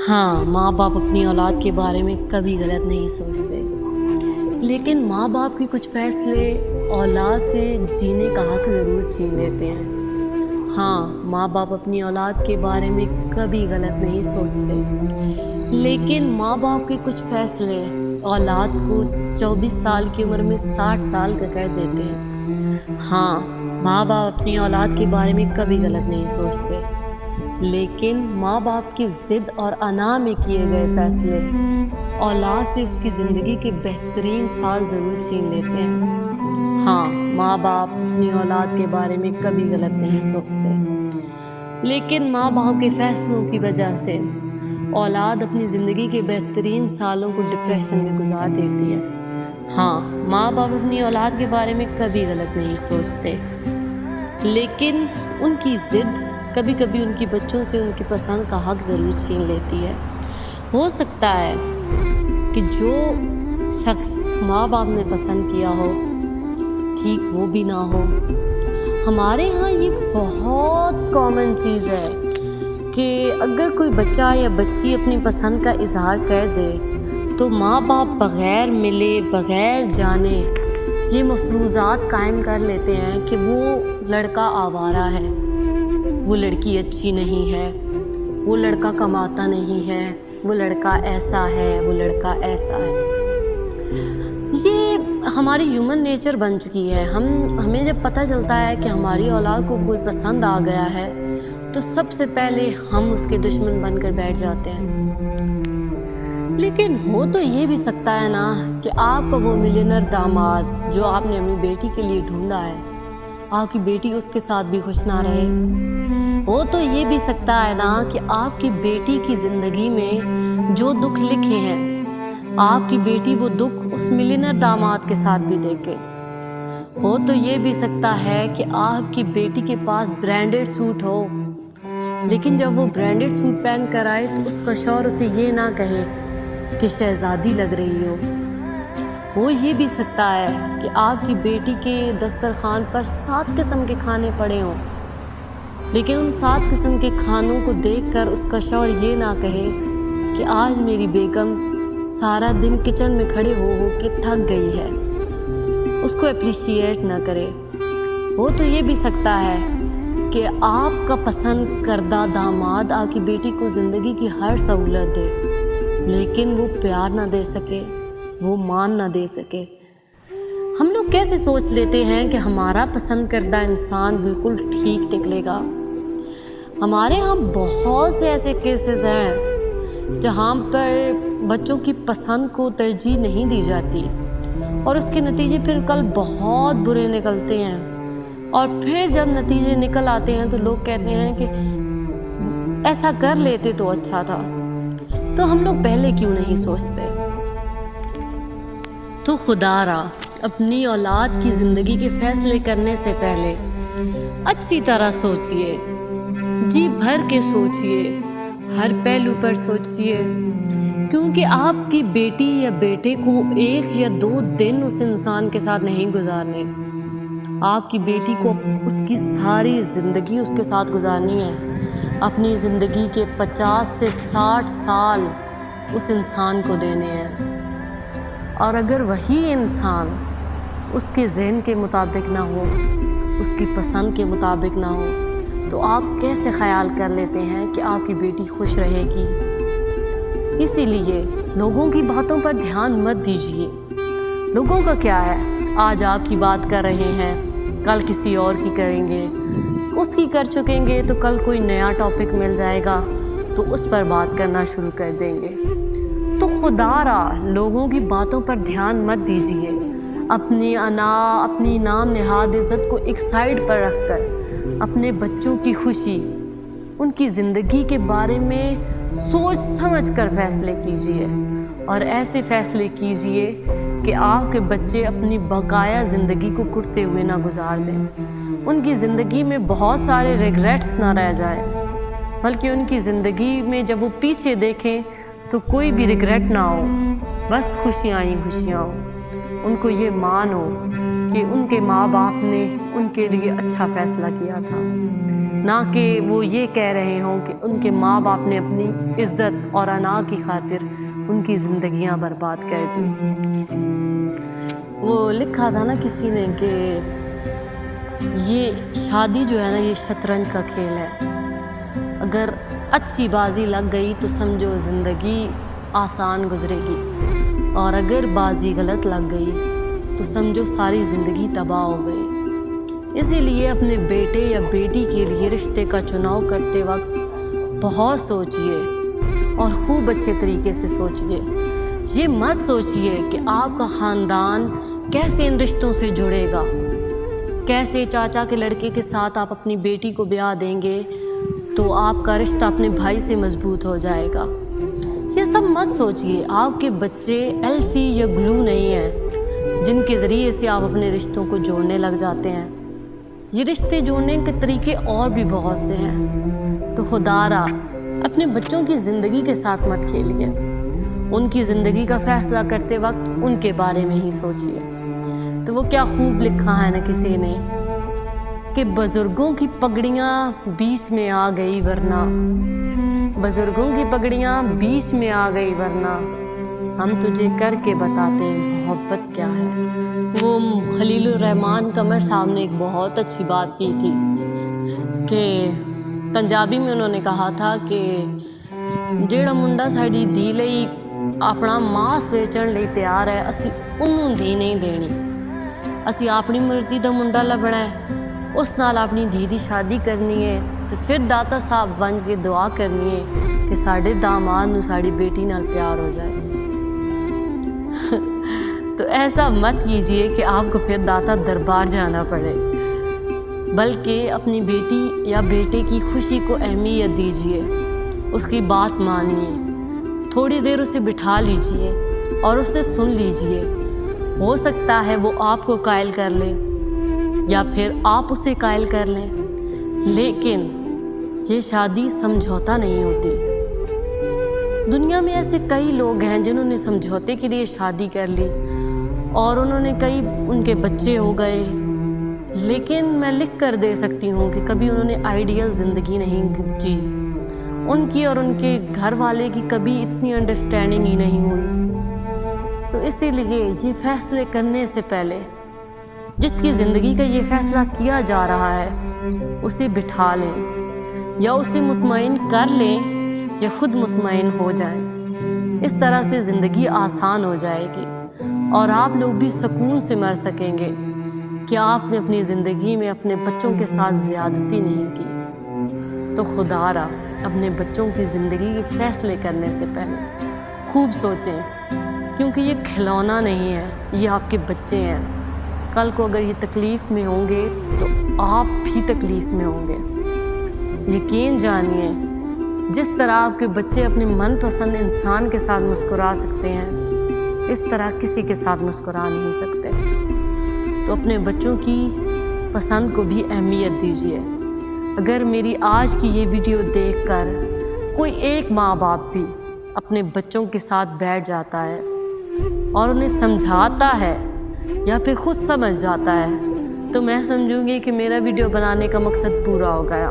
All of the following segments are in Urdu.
ہاں، ماں باپ اپنی اولاد کے بارے میں کبھی غلط نہیں سوچتے، لیکن ماں باپ کے کچھ فیصلے اولاد سے جینے کا حق ضرور چھین لیتے ہیں۔ ہاں، ماں باپ اپنی اولاد کے بارے میں کبھی غلط نہیں سوچتے، لیکن ماں باپ کے کچھ فیصلے اولاد کو 24 سال کی عمر میں 60 سال کا کر دیتے ہیں۔ ہاں، ماں باپ اپنی اولاد کے بارے میں کبھی غلط نہیں سوچتے، لیکن ماں باپ کی ضد اور انا میں کیے گئے فیصلے اولاد سے اس کی زندگی کے بہترین سال ضرور چھین لیتے ہیں۔ ہاں، ماں باپ اپنی اولاد کے بارے میں کبھی غلط نہیں سوچتے، لیکن ماں باپ کے فیصلوں کی وجہ سے اولاد اپنی زندگی کے بہترین سالوں کو ڈپریشن میں گزار دیتی ہے۔ ہاں، ماں باپ اپنی اولاد کے بارے میں کبھی غلط نہیں سوچتے، لیکن ان کی ضد کبھی کبھی ان کی بچوں سے ان کی پسند کا حق ضرور چھین لیتی ہے۔ ہو سکتا ہے کہ جو شخص ماں باپ نے پسند کیا ہو ٹھیک وہ بھی نہ ہو۔ ہمارے ہاں یہ بہت کامن چیز ہے کہ اگر کوئی بچہ یا بچی اپنی پسند کا اظہار کر دے تو ماں باپ بغیر ملے بغیر جانے یہ مفروضات قائم کر لیتے ہیں کہ وہ لڑکا آوارہ ہے، وہ لڑکی اچھی نہیں ہے، وہ لڑکا کماتا نہیں ہے، وہ لڑکا ایسا ہے، وہ لڑکا ایسا ہے۔ یہ ہماری ہیومن نیچر بن چکی ہے۔ ہمیں جب پتہ چلتا ہے کہ ہماری اولاد کو کوئی پسند آ گیا ہے تو سب سے پہلے ہم اس کے دشمن بن کر بیٹھ جاتے ہیں۔ لیکن ہو تو یہ بھی سکتا ہے نا کہ آپ کا وہ ملینر داماد جو آپ نے اپنی بیٹی کے لیے ڈھونڈا ہے، آپ کی بیٹی اس کے ساتھ بھی خوش نہ رہے۔ ہو تو یہ بھی سکتا ہے نا کہ آپ کی بیٹی کی زندگی میں جو دکھ لکھے ہیں آپ کی بیٹی وہ دکھ اس ملینر داماد کے ساتھ بھی دیکھے۔ ہو تو یہ بھی سکتا ہے کہ آپ کی بیٹی کے پاس برانڈڈ سوٹ ہو، لیکن جب وہ برانڈڈ سوٹ پہن کر آئے تو اس کا شوہر اسے یہ نہ کہے کہ شہزادی لگ رہی ہو۔ وہ یہ بھی سکتا ہے کہ آپ کی بیٹی کے دسترخوان پر 7 قسم کے کھانے پڑے ہوں، لیکن ان 7 قسم کے کھانوں کو دیکھ کر اس کا شوہر یہ نہ کہے کہ آج میری بیگم سارا دن کچن میں کھڑے ہو کے تھک گئی ہے، اس کو اپریشیٹ نہ کرے۔ وہ تو یہ بھی سکتا ہے کہ آپ کا پسند کردہ داماد آپ کی بیٹی کو زندگی کی ہر سہولت دے، لیکن وہ پیار نہ دے سکے، وہ مان نہ دے سکے۔ ہم لوگ کیسے سوچ لیتے ہیں کہ ہمارا پسند کردہ انسان بالکل ٹھیک نکلے گا؟ ہمارے ہاں بہت سے ایسے کیسز ہیں جہاں پر بچوں کی پسند کو ترجیح نہیں دی جاتی اور اس کے نتیجے پھر کل بہت برے نکلتے ہیں، اور پھر جب نتیجے نکل آتے ہیں تو لوگ کہتے ہیں کہ ایسا کر لیتے تو اچھا تھا۔ تو ہم لوگ پہلے کیوں نہیں سوچتے؟ تو خدا را اپنی اولاد کی زندگی کے فیصلے کرنے سے پہلے اچھی طرح سوچئے، جی بھر کے سوچئے، ہر پہلو پر سوچئے، کیونکہ آپ کی بیٹی یا بیٹے کو 1 یا 2 دن اس انسان کے ساتھ نہیں گزارنے، آپ کی بیٹی کو اس کی ساری زندگی اس کے ساتھ گزارنی ہے۔ اپنی زندگی کے 50 سے 60 سال اس انسان کو دینے ہیں، اور اگر وہی انسان اس کے ذہن کے مطابق نہ ہو، اس کی پسند کے مطابق نہ ہو، تو آپ کیسے خیال کر لیتے ہیں کہ آپ کی بیٹی خوش رہے گی؟ اسی لیے لوگوں کی باتوں پر دھیان مت دیجیے۔ لوگوں کا کیا ہے، آج آپ کی بات کر رہے ہیں، کل کسی اور کی کریں گے، اس کی کر چکیں گے تو کل کوئی نیا ٹاپک مل جائے گا تو اس پر بات کرنا شروع کر دیں گے۔ تو خدا را لوگوں کی باتوں پر دھیان مت دیجیے، اپنی انا، اپنی نام نہاد عزت کو ایک سائیڈ پر رکھ کر اپنے بچوں کی خوشی، ان کی زندگی کے بارے میں سوچ سمجھ کر فیصلے کیجیے، اور ایسے فیصلے کیجیے کہ آپ کے بچے اپنی بقایا زندگی کو کٹتے ہوئے نہ گزار دیں، ان کی زندگی میں بہت سارے ریگریٹس نہ رہ جائیں، بلکہ ان کی زندگی میں جب وہ پیچھے دیکھیں تو کوئی بھی ریگریٹ نہ ہو، بس خوشیاں ہی خوشیاں ہوں، ان کو یہ مان ہو کہ ان کے ماں باپ نے ان کے لیے اچھا فیصلہ کیا تھا۔ نہ کہ وہ یہ کہہ رہے ہوں کہ ان کے ماں باپ نے اپنی عزت اور انا کی خاطر ان کی زندگیاں برباد کر دی۔ وہ لکھا تھا نا کسی نے کہ یہ شادی جو ہے نا یہ شطرنج کا کھیل ہے، اگر اچھی بازی لگ گئی تو سمجھو زندگی آسان گزرے گی، اور اگر بازی غلط لگ گئی تو سمجھو ساری زندگی تباہ ہو گئی۔ اسی لیے اپنے بیٹے یا بیٹی کے لیے رشتے کا چناؤ کرتے وقت بہت سوچئے اور خوب اچھے طریقے سے سوچئے۔ یہ مت سوچئے کہ آپ کا خاندان کیسے ان رشتوں سے جڑے گا، کیسے چاچا کے لڑکے کے ساتھ آپ اپنی بیٹی کو بیاہ دیں گے تو آپ کا رشتہ اپنے بھائی سے مضبوط ہو جائے گا۔ یہ سب مت سوچئے۔ آپ کے بچے الفی یا گلو نہیں ہیں جن کے ذریعے سے آپ اپنے رشتوں کو جوڑنے لگ جاتے ہیں۔ یہ رشتے جوڑنے کے طریقے اور بھی بہت سے ہیں۔ تو خدا را اپنے بچوں کی زندگی کے ساتھ مت کھیلیے، ان کی زندگی کا فیصلہ کرتے وقت ان کے بارے میں ہی سوچئے۔ تو وہ کیا خوب لکھا ہے نا کسی نے کہ بزرگوں کی پگڑیاں بیچ میں آ گئی ورنہ، بزرگوں کی پگڑیاں بیچ میں آ گئی ورنہ ہم تجھے کر کے بتاتے ہیں محبت کیا ہے۔ وہ خلیل الرحمن قمر صاحب نے ایک بہت اچھی بات کی تھی کہ پنجابی میں انہوں نے کہا تھا کہ جیڑا منڈا ساڈی دھی لئی اپنا ماس ویچن لئی تیار ہے اسی انہوں دھی نہیں دینی، اسی اپنی مرضی دا منڈا لبنا ہے، اس نال اپنی دھی دی شادی کرنی ہے، تو پھر داتا صاحب بن کے دعا کرنی ہے کہ ساڈے داماد نو ساڈی بیٹی نال پیار ہو جائے۔ تو ایسا مت کیجئے کہ آپ کو پھر داتا دربار جانا پڑے، بلکہ اپنی بیٹی یا بیٹے کی خوشی کو اہمیت دیجئے، اس کی بات مانیے، تھوڑی دیر اسے بٹھا لیجئے اور اسے سن لیجئے۔ ہو سکتا ہے وہ آپ کو قائل کر لے یا پھر آپ اسے قائل کر لیں، لیکن یہ شادی سمجھوتا نہیں ہوتی۔ دنیا میں ایسے کئی لوگ ہیں جنہوں نے سمجھوتے کے لیے شادی کر لی اور انہوں نے کئی ان کے بچے ہو گئے، لیکن میں لکھ کر دے سکتی ہوں کہ کبھی انہوں نے آئیڈیل زندگی نہیں جی، ان کی اور ان کے گھر والے کی کبھی اتنی انڈرسٹینڈنگ ہی نہیں ہوئی۔ تو اسی لیے یہ فیصلے کرنے سے پہلے جس کی زندگی کا یہ فیصلہ کیا جا رہا ہے اسے بٹھا لیں، یا اسے مطمئن کر لیں یا خود مطمئن ہو جائیں۔ اس طرح سے زندگی آسان ہو جائے گی اور آپ لوگ بھی سکون سے مر سکیں گے کہ آپ نے اپنی زندگی میں اپنے بچوں کے ساتھ زیادتی نہیں کی۔ تو خدا را اپنے بچوں کی زندگی کے فیصلے کرنے سے پہلے خوب سوچیں، کیونکہ یہ کھلونا نہیں ہے، یہ آپ کے بچے ہیں۔ کل کو اگر یہ تکلیف میں ہوں گے تو آپ بھی تکلیف میں ہوں گے۔ یقین جانیے، جس طرح آپ کے بچے اپنے من پسند انسان کے ساتھ مسکرا سکتے ہیں، اس طرح کسی کے ساتھ مسکرا نہیں سکتے۔ تو اپنے بچوں کی پسند کو بھی اہمیت دیجیے۔ اگر میری آج کی یہ ویڈیو دیکھ کر کوئی ایک ماں باپ بھی اپنے بچوں کے ساتھ بیٹھ جاتا ہے اور انہیں سمجھاتا ہے یا پھر خود سمجھ جاتا ہے، تو میں سمجھوں گی کہ میرا ویڈیو بنانے کا مقصد پورا ہو گیا۔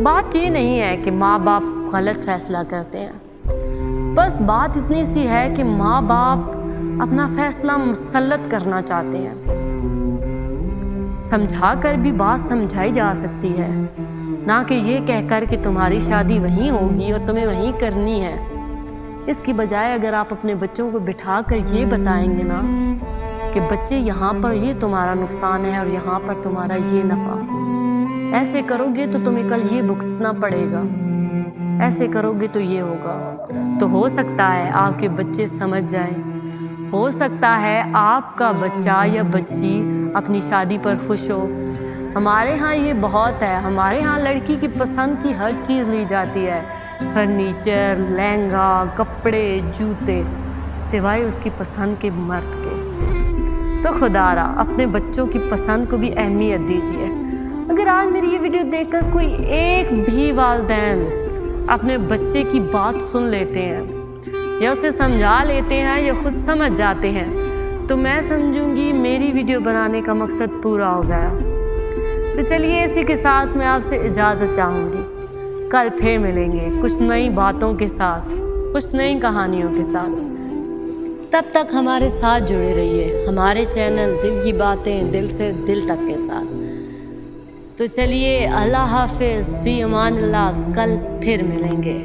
بات یہ نہیں ہے کہ ماں باپ غلط فیصلہ کرتے ہیں، بس بات اتنی سی ہے کہ ماں باپ اپنا فیصلہ مسلط کرنا چاہتے ہیں۔ سمجھا کر بھی بات سمجھائی جا سکتی ہے، نہ کہ یہ کہہ کر کہ تمہاری شادی وہیں ہوگی اور تمہیں وہیں کرنی ہے۔ اس کی بجائے اگر آپ اپنے بچوں کو بٹھا کر یہ بتائیں گے نا کہ بچے یہاں پر یہ تمہارا نقصان ہے اور یہاں پر تمہارا یہ نفع، ایسے کرو گے تو تمہیں کل یہ بھگتنا پڑے گا، ایسے کرو گے تو یہ ہوگا، تو ہو سکتا ہے آپ کے بچے سمجھ جائیں، ہو سکتا ہے آپ کا بچہ یا بچی اپنی شادی پر خوش ہو۔ ہمارے ہاں یہ بہت ہے، ہمارے ہاں لڑکی کی پسند کی ہر چیز لی جاتی ہے، فرنیچر، لہنگا، کپڑے، جوتے، سوائے اس کی پسند کے مرد کے۔ تو خدا را اپنے بچوں کی پسند کو بھی اہمیت دیجیے۔ اگر آج میری یہ ویڈیو دیکھ کر کوئی ایک بھی والدین اپنے بچے کی بات سن لیتے ہیں یا اسے سمجھا لیتے ہیں یا خود سمجھ جاتے ہیں، تو میں سمجھوں گی میری ویڈیو بنانے کا مقصد پورا ہو گیا۔ تو چلیے اسی کے ساتھ میں آپ سے اجازت چاہوں گی. کل پھر ملیں گے کچھ نئی باتوں کے ساتھ، کچھ نئی کہانیوں کے ساتھ. تب تک ہمارے ساتھ جڑے رہیے ہمارے چینل دل کی باتیں دل سے دل تک کے ساتھ. تو چلیے اللہ حافظ، فی امان اللہ، کل پھر ملیں گے.